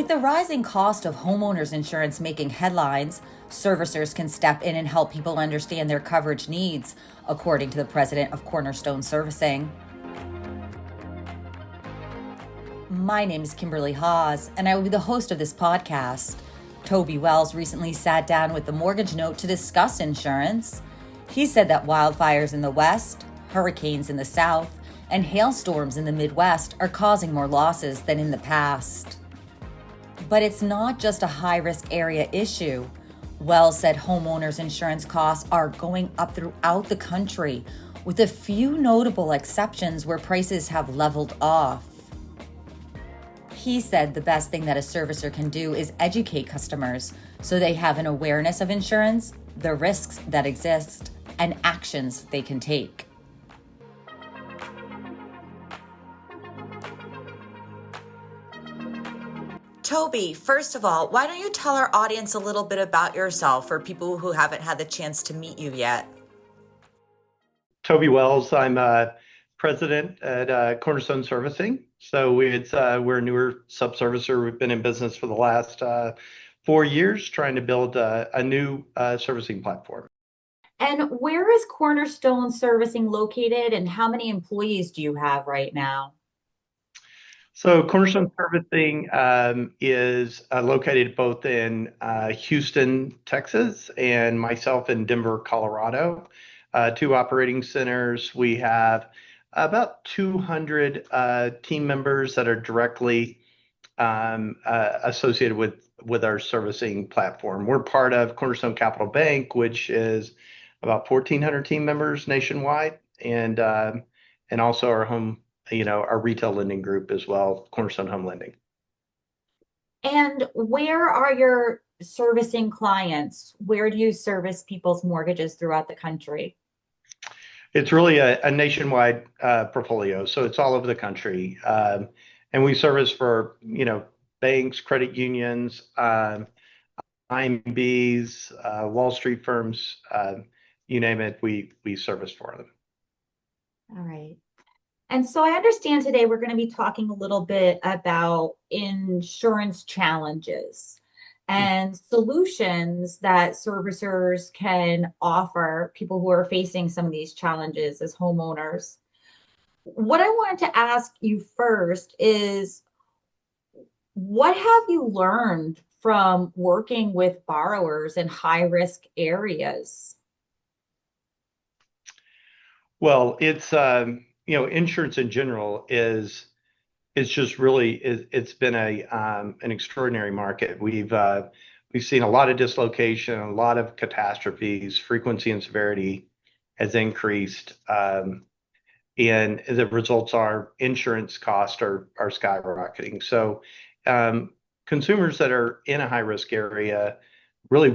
With the rising cost of homeowners insurance making headlines, servicers can step in and help people understand their coverage needs, according to the president of Cornerstone Servicing. My name is Kimberley Haas, and I will be the host of this podcast. Toby Wells recently sat down with the Mortgage Note to discuss insurance. He said that wildfires in the West, hurricanes in the South, and hailstorms in the Midwest are causing more losses than in the past. But it's not just a high-risk area issue. Wells said homeowners insurance costs are going up throughout the country, with a few notable exceptions where prices have leveled off. He said the best thing that a servicer can do is educate customers so they have an awareness of insurance, the risks that exist, and actions they can take. Toby, first of all, why don't you tell our audience a little bit about yourself for people who haven't had the chance to meet you yet? Toby Wells. I'm president at Cornerstone Servicing. So we're a newer subservicer. We've been in business for the last 4 years, trying to build a new servicing platform. And where is Cornerstone Servicing located, and how many employees do you have right now? So Cornerstone Servicing is located both in Houston, Texas, and myself in Denver, Colorado. 2 operating centers. We have about 200 team members that are directly associated with our servicing platform. We're part of Cornerstone Capital Bank, which is about 1,400 team members nationwide, and also our retail lending group as well, Cornerstone Home Lending. And where are your servicing clients? Where do you service people's mortgages throughout the country? It's really a nationwide portfolio, so it's all over the country. And we service for, banks, credit unions, IMBs, Wall Street firms, you name it, we service for them. All right. And so I understand today we're going to be talking a little bit about insurance challenges and solutions that servicers can offer people who are facing some of these challenges as homeowners. What I wanted to ask you first is, what have you learned from working with borrowers in high-risk areas? Well, it's insurance in general is just really it's been an extraordinary market. We've seen a lot of dislocation, a lot of catastrophes. Frequency and severity has increased, and the results are insurance costs are skyrocketing. So consumers that are in a high risk area, really,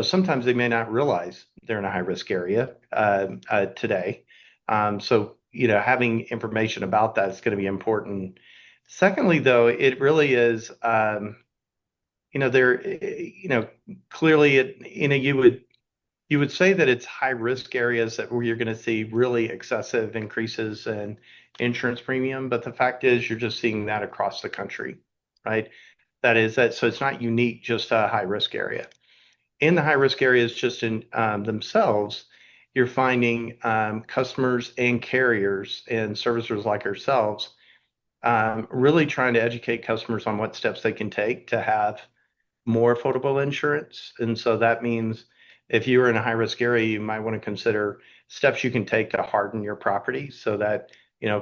sometimes they may not realize they're in a high risk area today. So having information about that is going to be important. Secondly, though, it really is, clearly, you would say that it's high risk areas where you're going to see really excessive increases in insurance premium. But the fact is, you're just seeing that across the country, right? So it's not unique just to a high risk area. In the high risk areas, just in themselves, you're finding customers and carriers and servicers like ourselves really trying to educate customers on what steps they can take to have more affordable insurance. And so that means if you're in a high risk area, you might want to consider steps you can take to harden your property so that,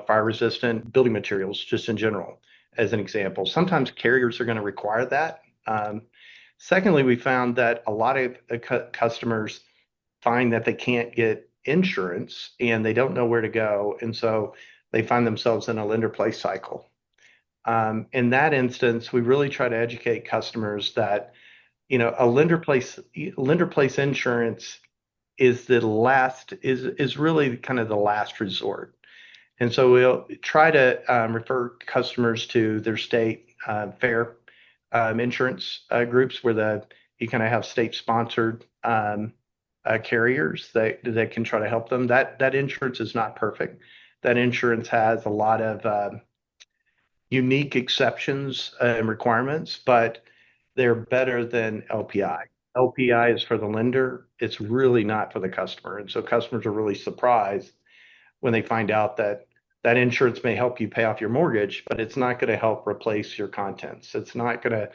fire resistant building materials, just in general, as an example. Sometimes carriers are going to require that. Secondly, we found that a lot of customers find that they can't get insurance and they don't know where to go. And so they find themselves in a lender-placed cycle. In that instance, we really try to educate customers that, a lender-placed insurance is really kind of the last resort. And so we'll try to refer customers to their state fair insurance groups where you kind of have state-sponsored carriers that can try to help them. That insurance is not perfect. That insurance has a lot of unique exceptions and requirements, but they're better than LPI. LPI is for the lender. It's really not for the customer. And so customers are really surprised when they find out that that insurance may help you pay off your mortgage, but it's not going to help replace your contents. It's not going to,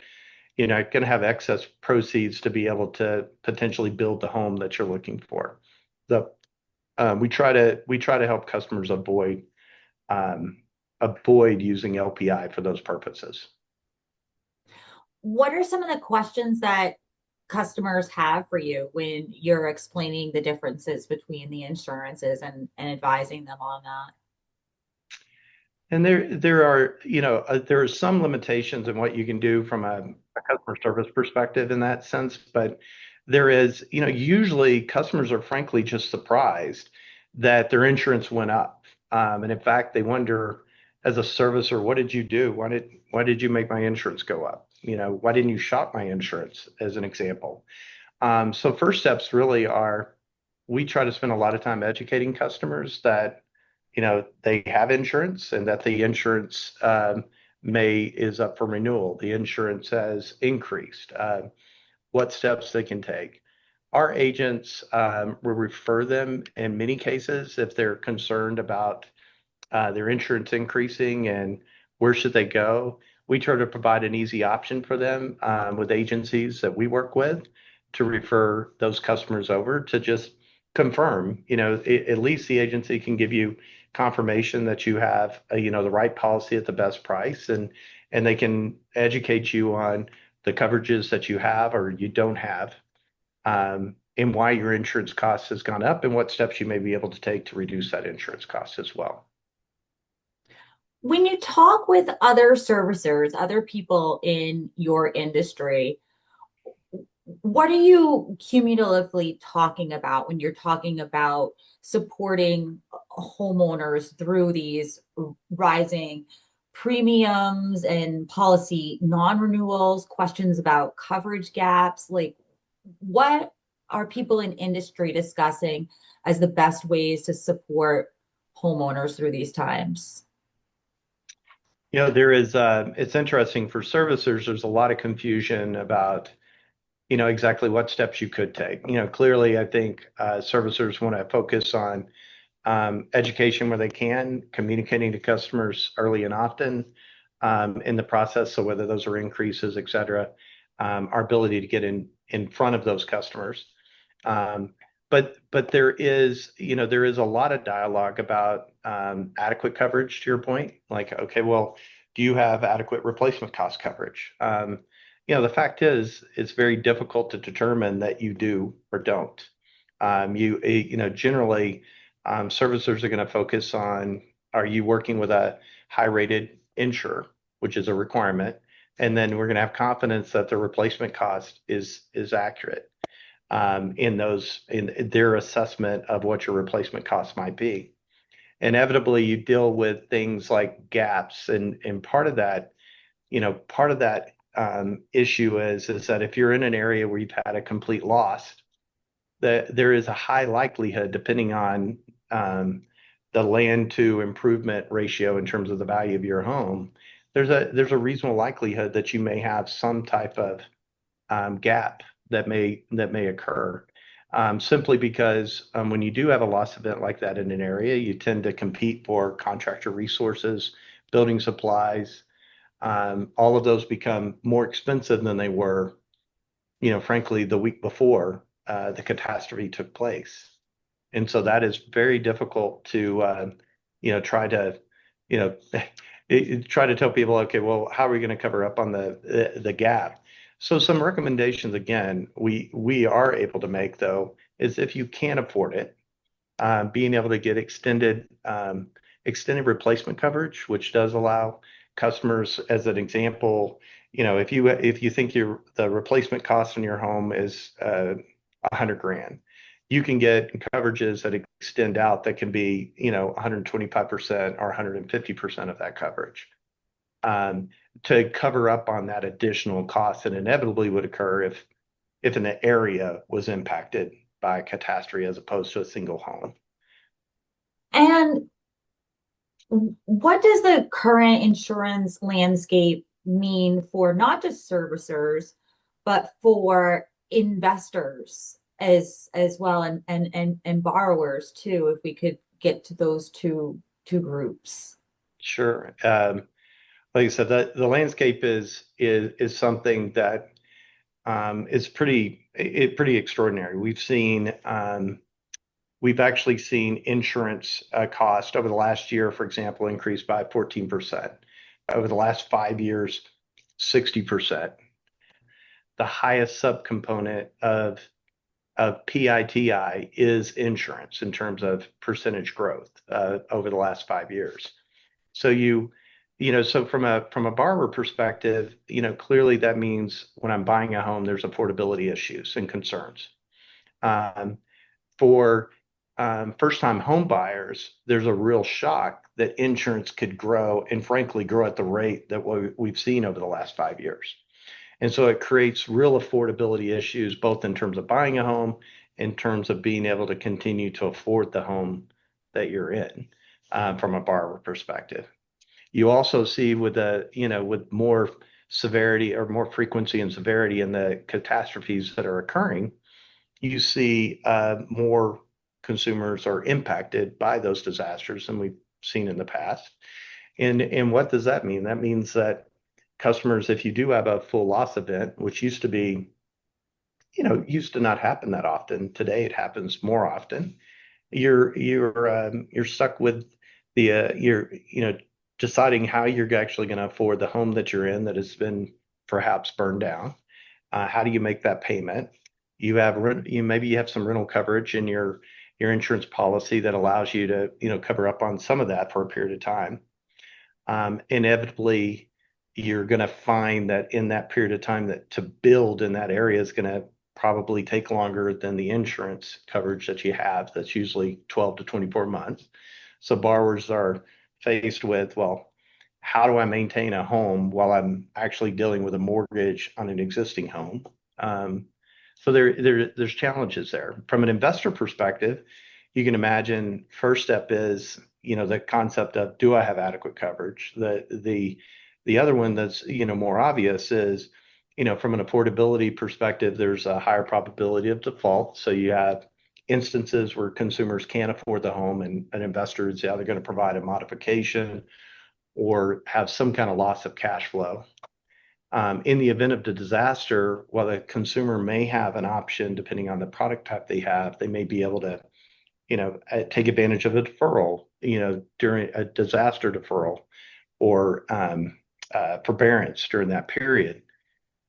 going to have excess proceeds to be able to potentially build the home that you're looking for. So we try to help customers um, avoid using LPI for those purposes. What are some of the questions that customers have for you when you're explaining the differences between the insurances and advising them on that? And there are, there are some limitations in what you can do from a customer service perspective in that sense, but there is, usually customers are frankly just surprised that their insurance went up. And in fact, they wonder as a servicer, what did you do? Why did you make my insurance go up? Why didn't you shop my insurance as an example? So first steps really are we try to spend a lot of time educating customers that they have insurance and that the insurance may is up for renewal. The insurance has increased. What steps they can take. Our agents will refer them in many cases if they're concerned about their insurance increasing and where should they go. We try to provide an easy option for them with agencies that we work with to refer those customers over to just confirm. At least the agency can give you confirmation that you have the right policy at the best price, and they can educate you on the coverages that you have or you don't have, and why your insurance cost has gone up and what steps you may be able to take to reduce that insurance cost as well. When you talk with other servicers, other people in your industry, what are you cumulatively talking about when you're talking about supporting homeowners through these rising premiums and policy non-renewals, questions about coverage gaps? Like, what are people in industry discussing as the best ways to support homeowners through these times? There is, it's interesting for servicers, there's a lot of confusion about, exactly what steps you could take. Clearly, I think servicers want to focus on education where they can, communicating to customers early and often in the process. So whether those are increases, et cetera, our ability to get in front of those customers. But there is a lot of dialogue about adequate coverage, to your point. Like, okay, well, do you have adequate replacement cost coverage? The fact is, it's very difficult to determine that you do or don't. Generally, servicers are going to focus on, are you working with a high-rated insurer, which is a requirement, and then we're going to have confidence that the replacement cost is accurate in their assessment of what your replacement cost might be. Inevitably, you deal with things like gaps, and part of that issue is that if you're in an area where you've had a complete loss, that there is a high likelihood, depending on the land to improvement ratio in terms of the value of your home, there's a reasonable likelihood that you may have some type of gap that may occur. Simply because when you do have a loss event like that in an area, you tend to compete for contractor resources, building supplies. All of those become more expensive than they were, frankly, the week before the catastrophe took place. And so that is very difficult to, try to, you know, try to tell people, okay, well, how are we going to cover up on the gap? So some recommendations, again, we are able to make, though, is if you can't afford it, being able to get extended replacement coverage, which does allow customers, as an example, if you think the replacement cost in your home is $100,000, you can get coverages that extend out that can be 125% or 150% of that coverage, to cover up on that additional cost that inevitably would occur if an area was impacted by a catastrophe as opposed to a single home. And What does the current insurance landscape mean for not just servicers, but for investors as well, and borrowers too, if we could get to those two groups? Sure. Like I said, the landscape is something that is pretty extraordinary. We've actually seen insurance cost over the last year, for example, increase by 14%. Over the last 5 years, 60%. The highest subcomponent of PITI is insurance in terms of percentage growth over the last 5 years. So so from a borrower perspective, clearly that means when I'm buying a home, there's affordability issues and concerns. For first-time home buyers, there's a real shock that insurance could grow and frankly grow at the rate that we've seen over the last 5 years. And so it creates real affordability issues, both in terms of buying a home, in terms of being able to continue to afford the home that you're in, from a borrower perspective. You also see with more severity or more frequency and severity in the catastrophes that are occurring, you see more consumers are impacted by those disasters than we've seen in the past. And what does that mean? That means that customers, if you do have a full loss event, which used to not happen that often. Today it happens more often. You're stuck with you're deciding how you're actually going to afford the home that you're in that has been perhaps burned down. How do you make that payment? Maybe you have some rental coverage in your insurance policy that allows you to cover up on some of that for a period of time. Inevitably, you're going to find that in that period of time that to build in that area is going to probably take longer than the insurance coverage that you have. That's usually 12 to 24 months. So borrowers are faced with, well, how do I maintain a home while I'm actually dealing with a mortgage on an existing home? So there's challenges there. From an investor perspective, you can imagine first step is, the concept of, do I have adequate coverage? The other one that's, more obvious is, from an affordability perspective, there's a higher probability of default. So you have instances where consumers can't afford the home and an investor is either going to provide a modification or have some kind of loss of cash flow. In the event of the disaster, while the consumer may have an option, depending on the product type they have, they may be able to, take advantage of a deferral, during a disaster deferral or forbearance during that period.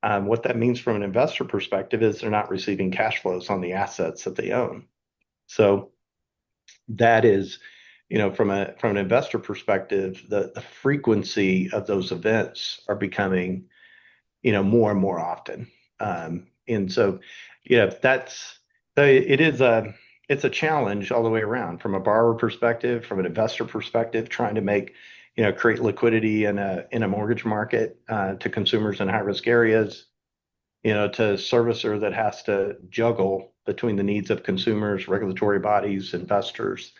What that means from an investor perspective is they're not receiving cash flows on the assets that they own. So that is, from an investor perspective, the frequency of those events are becoming, more and more often. And so, it's a challenge all the way around from a borrower perspective, from an investor perspective, trying to create liquidity in a mortgage market, to consumers in high risk areas, to a servicer that has to juggle between the needs of consumers, regulatory bodies, investors,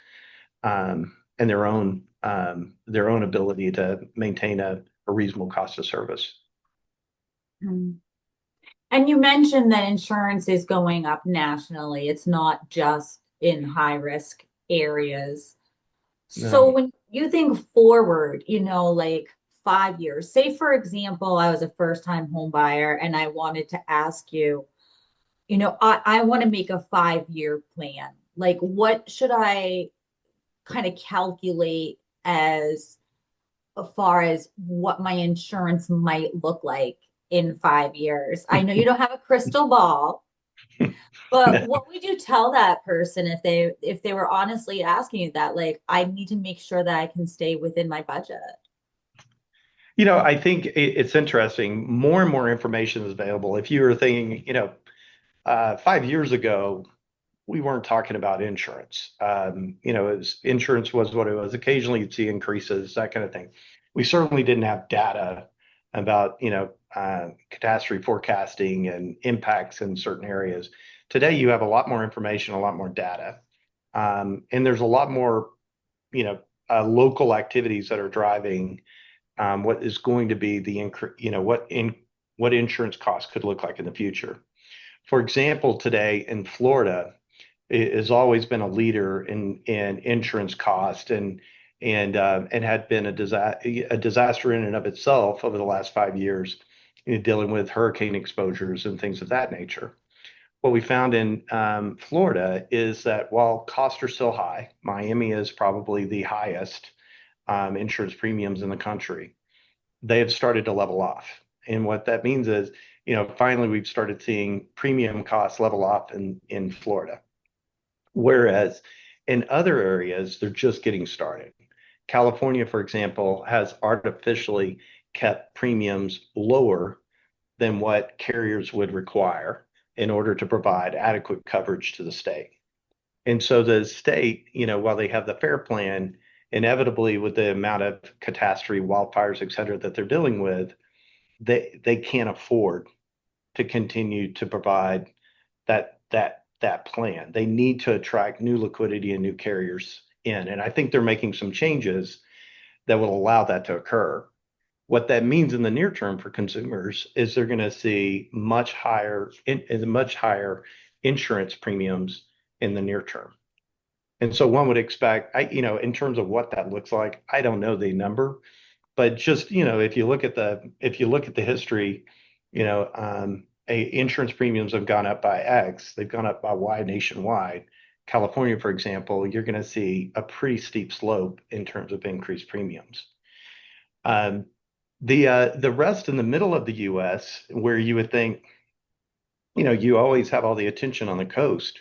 and their own ability to maintain a reasonable cost of service. And you mentioned that insurance is going up nationally. It's not just in high risk areas. So No. when you think forward, like 5 years, say for example, I was a first time home buyer and I wanted to ask you, I want to make a 5-year plan. Like, what should I kind of calculate as far as what my insurance might look like in 5 years? I know you don't have a crystal ball, but No. what would you tell that person if they were honestly asking you that? Like, I need to make sure that I can stay within my budget. I think it's interesting. More and more information is available. If you were thinking, 5 years ago, we weren't talking about insurance. Insurance was what it was. Occasionally you'd see increases, that kind of thing. We certainly didn't have data about, catastrophe forecasting and impacts in certain areas. Today, you have a lot more information, a lot more data. And there's a lot more, local activities that are driving what is going to be the what insurance costs could look like in the future. For example, today in Florida, it has always been a leader in insurance cost and had been a disaster in and of itself over the last 5 years, dealing with hurricane exposures and things of that nature. What we found in Florida is that while costs are still high, Miami is probably the highest insurance premiums in the country. They have started to level off. And what that means is, finally we've started seeing premium costs level off in Florida. Whereas in other areas, they're just getting started. California, for example, has artificially kept premiums lower than what carriers would require in order to provide adequate coverage to the state. And so the state, while they have the FAIR plan, inevitably with the amount of catastrophe, wildfires, et cetera, that they're dealing with, they can't afford to continue to provide that plan. They need to attract new liquidity and new carriers in. And I think they're making some changes that will allow that to occur. What that means in the near term for consumers is they're going to see much higher insurance premiums in the near term. And so one would expect, in terms of what that looks like, I don't know the number, but just, if you look at the history, insurance premiums have gone up by X, they've gone up by Y nationwide. California, for example, you're going to see a pretty steep slope in terms of increased premiums. The rest in the middle of the U.S., where you would think, you always have all the attention on the coast,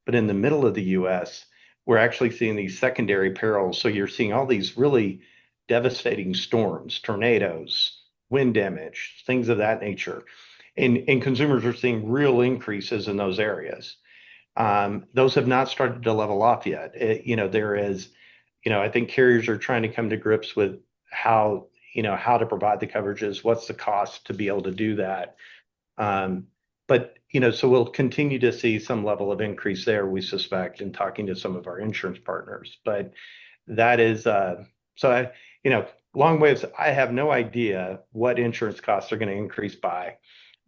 but in the middle of the U.S., we're actually seeing these secondary perils. So you're seeing all these really devastating storms, tornadoes, wind damage, things of that nature. And consumers are seeing real increases in those areas. Those have not started to level off yet. There is, I think carriers are trying to come to grips with how to provide the coverages, what's the cost to be able to do that. So we'll continue to see some level of increase there, we suspect, in talking to some of our insurance partners. But that is, long ways, I have no idea what insurance costs are going to increase by.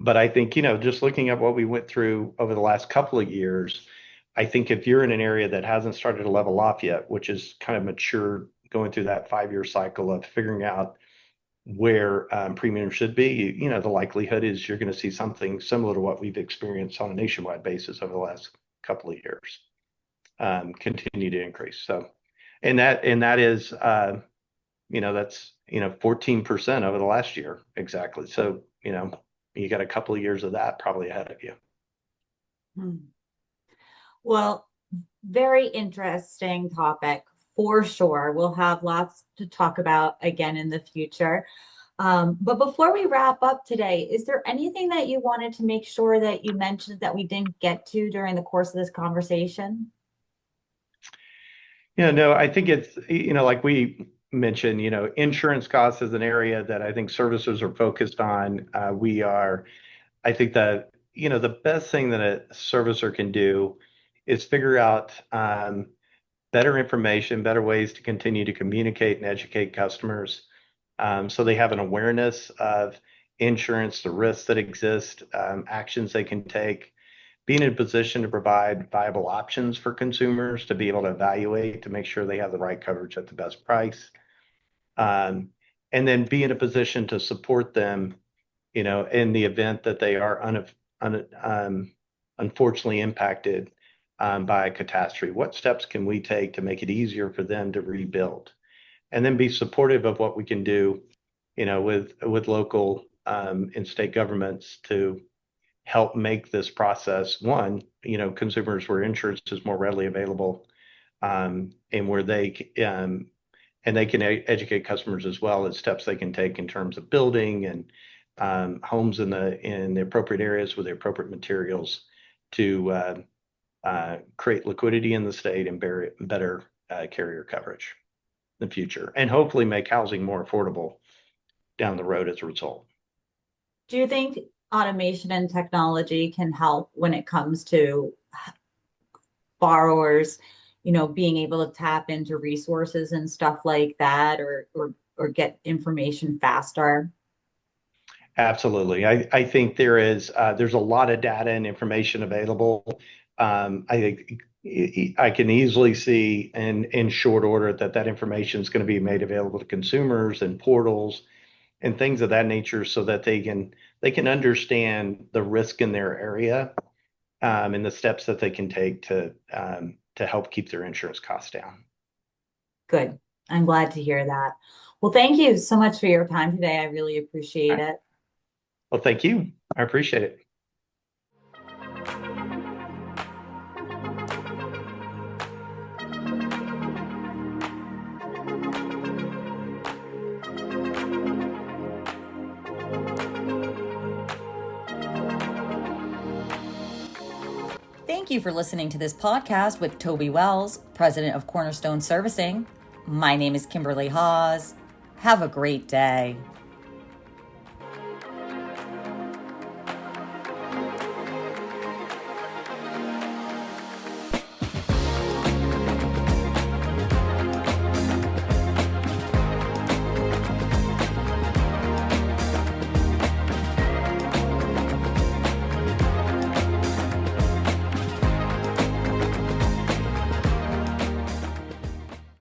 But I think, just looking at what we went through over the last couple of years, I think if you're in an area that hasn't started to level off yet, which is kind of mature, going through that 5-year cycle of figuring out where premium should be, the likelihood is you're going to see something similar to what we've experienced on a nationwide basis over the last couple of years continue to increase. So, and that is, that's 14% over the last year exactly. So, you got a couple of years of that probably ahead of you. Well, very interesting topic for sure. We'll have lots to talk about again in the future. But before we wrap up today, is there anything that you wanted to make sure that you mentioned that we didn't get to during the course of this conversation? Yeah, no, I think it's, like we mentioned, insurance costs is an area that I think servicers are focused on. I think that, the best thing that a servicer can do is figure out better information, better ways to continue to communicate and educate customers so they have an awareness of insurance, the risks that exist, actions they can take, being in a position to provide viable options for consumers to be able to evaluate to make sure they have the right coverage at the best price. And then be in a position to support them, in the event that they are unfortunately impacted by a catastrophe. What steps can we take to make it easier for them to rebuild? And then be supportive of what we can do, with local and state governments to help make this process, one, consumers where insurance is more readily available, and where they can educate customers as well as steps they can take in terms of building and homes in the appropriate areas with the appropriate materials to create liquidity in the state and better carrier coverage in the future, and hopefully make housing more affordable down the road as a result. Do you think automation and technology can help when it comes to borrowers, being able to tap into resources and stuff like that, or get information faster? Absolutely. I think there's a lot of data and information available. I think I can easily see in short order that information is going to be made available to consumers and portals and things of that nature so that they can understand the risk in their area, and the steps that they can take to help keep their insurance costs down. Good. I'm glad to hear that. Well, thank you so much for your time today. I really appreciate it. Well, thank you. I appreciate it. Thank you for listening to this podcast with Toby Wells, president of Cornerstone Servicing. My name is Kimberley Haas. Have a great day.